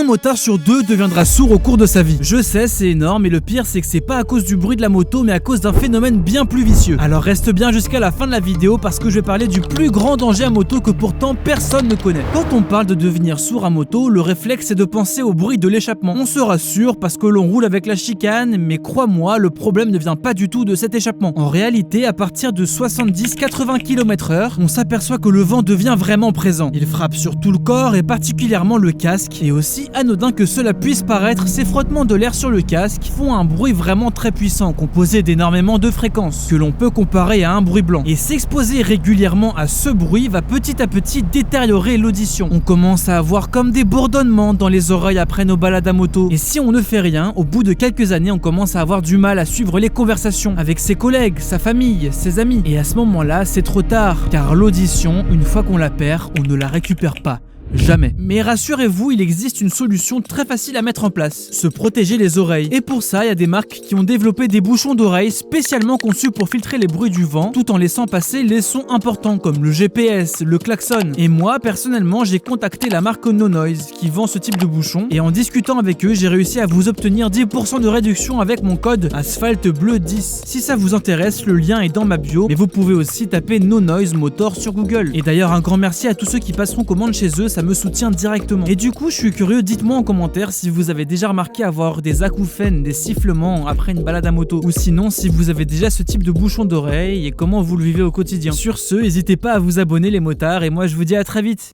un motard sur 2 deviendra sourd au cours de sa vie. Je sais, c'est énorme, et le pire c'est que c'est pas à cause du bruit de la moto, mais à cause d'un phénomène bien plus vicieux. Alors reste bien jusqu'à la fin de la vidéo parce que je vais parler du plus grand danger à moto que pourtant personne ne connaît. Quand on parle de devenir sourd à moto, le réflexe c'est de penser au bruit de l'échappement. On se rassure parce que l'on roule avec la chicane, mais crois-moi, le problème ne vient pas du tout de cet échappement. En réalité, à partir de 70-80 km/h, on s'aperçoit que le vent devient vraiment présent. Il frappe sur tout le corps et particulièrement le casque, et aussi anodin que cela puisse paraître, ces frottements de l'air sur le casque font un bruit vraiment très puissant, composé d'énormément de fréquences, que l'on peut comparer à un bruit blanc. Et s'exposer régulièrement à ce bruit va petit à petit détériorer l'audition. On commence à avoir comme des bourdonnements dans les oreilles après nos balades à moto. Et si on ne fait rien, au bout de quelques années, on commence à avoir du mal à suivre les conversations avec ses collègues, sa famille, ses amis. Et à ce moment-là, c'est trop tard, car l'audition, une fois qu'on la perd, on ne la récupère pas. Jamais. Mais rassurez-vous, il existe une solution très facile à mettre en place: se protéger les oreilles. Et pour ça, il y a des marques qui ont développé des bouchons d'oreilles spécialement conçus pour filtrer les bruits du vent, tout en laissant passer les sons importants comme le GPS, le klaxon. Et moi, personnellement, j'ai contacté la marque No Noise qui vend ce type de bouchon, et en discutant avec eux, j'ai réussi à vous obtenir 10% de réduction avec mon code ASPHALTBLEU10. Si ça vous intéresse, le lien est dans ma bio, mais vous pouvez aussi taper No Noise Motor sur Google. Et d'ailleurs, un grand merci à tous ceux qui passeront commande chez eux, ça me soutient directement. Et du coup, je suis curieux, dites-moi en commentaire si vous avez déjà remarqué avoir des acouphènes, des sifflements après une balade à moto, ou sinon si vous avez déjà ce type de bouchon d'oreille et comment vous le vivez au quotidien. Sur ce, n'hésitez pas à vous abonner les motards, et moi je vous dis à très vite.